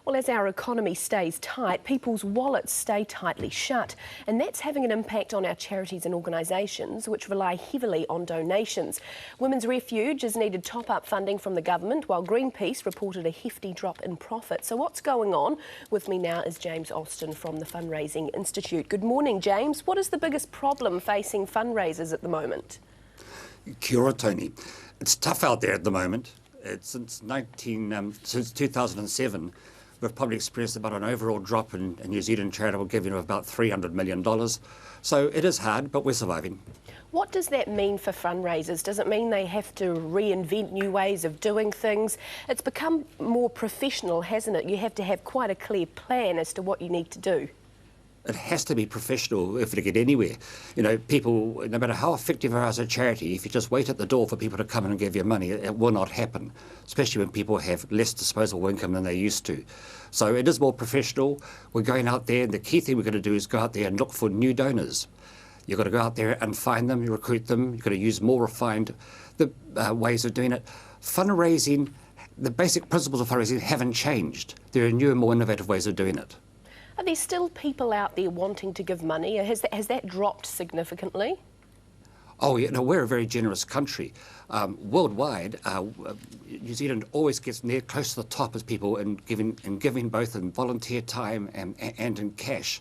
Well, as our economy stays tight, people's wallets stay tightly shut, and that's having an impact on our charities and organisations which rely heavily on donations. Women's Refuge has needed top-up funding from the government, while Greenpeace reported a hefty drop in profit. So what's going on? With me now is James Austin from the Fundraising Institute. Good morning, James. What is the biggest problem facing fundraisers at the moment? Kia ora, Tony. It's tough out there at the moment. Since 2007, we've probably experienced about an overall drop in New Zealand charitable giving of about $300 million. So it is hard, but we're surviving. What does that mean for fundraisers? Does it mean they have to reinvent new ways of doing things? It's become more professional, hasn't it? You have to have quite a clear plan as to what you need to do. It has to be professional if to get anywhere. You know, people, no matter how effective you are as a charity, if you just wait at the door for people to come in and give you money, it will not happen, especially when people have less disposable income than they used to. So it is more professional. We're going out there, and the key thing we're going to do is go out there and look for new donors. You've got to go out there and find them, you recruit them. You've got to use more refined ways of doing it. Fundraising, the basic principles of fundraising haven't changed. There are newer, more innovative ways of doing it. Are there still people out there wanting to give money? Has that dropped significantly? Oh, yeah, no, we're a very generous country. Worldwide, New Zealand always gets near close to the top as people in giving both in volunteer time and in cash.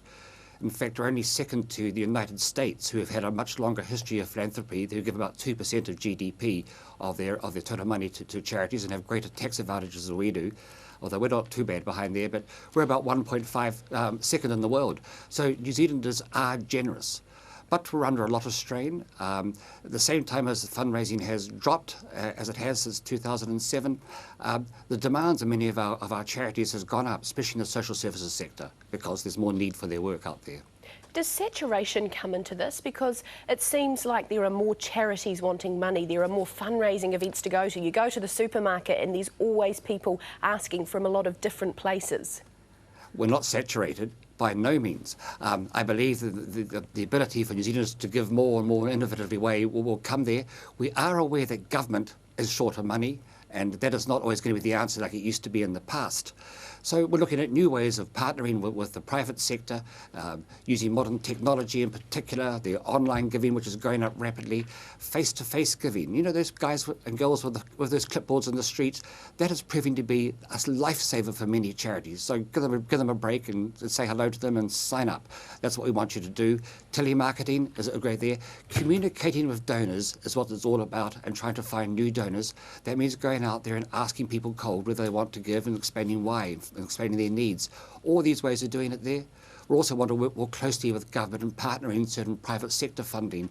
In fact, we're only second to the United States, who have had a much longer history of philanthropy. They give about 2% of GDP of their total money to charities and have greater tax advantages than we do. Although we're not too bad behind there, but we're about 1.5 second in the world. So New Zealanders are generous, but we're under a lot of strain. At the same time as the fundraising has dropped, as it has since 2007, the demands of many of our charities has gone up, especially in the social services sector, because there's more need for their work out there. Does saturation come into this? Because it seems like there are more charities wanting money, there are more fundraising events to go to. You go to the supermarket and there's always people asking from a lot of different places. We're not saturated, by no means. I believe the ability for New Zealanders to give more and more innovatively way will come there. We are aware that government is short of money, and that is not always going to be the answer like it used to be in the past. So we're looking at new ways of partnering with the private sector, using modern technology in particular, the online giving, which is going up rapidly, face-to-face giving. You know, those guys and girls with those clipboards in the streets, that is proving to be a lifesaver for many charities. So give them a break and say hello to them and sign up. That's what we want you to do. Telemarketing is great there. Communicating with donors is what it's all about, and trying to find new donors. That means going out there and asking people cold whether they want to give and explaining why, and explaining their needs. All these ways of doing it there. We also want to work more closely with government and partnering certain private sector funding,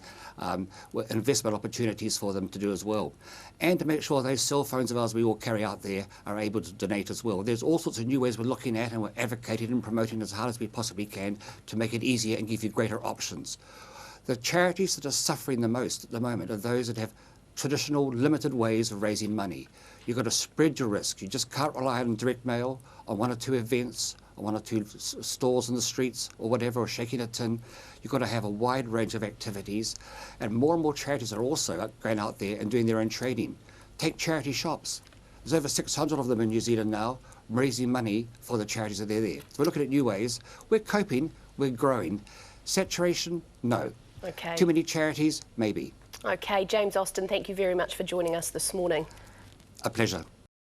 with investment opportunities for them to do as well. And to make sure those cell phones of ours we all carry out there are able to donate as well. There's all sorts of new ways we're looking at, and we're advocating and promoting as hard as we possibly can to make it easier and give you greater options. The charities that are suffering the most at the moment are those that have traditional, limited ways of raising money. You've got to spread your risk. You just can't rely on direct mail, on one or two events, or one or two stores in the streets, or whatever, or shaking a tin. You've got to have a wide range of activities. And more charities are also going out there and doing their own trading. Take charity shops. There's over 600 of them in New Zealand now, raising money for the charities that are there. So we're looking at new ways. We're coping, we're growing. Saturation, no. Okay. Too many charities, maybe. Okay, James Austin, thank you very much for joining us this morning. A pleasure.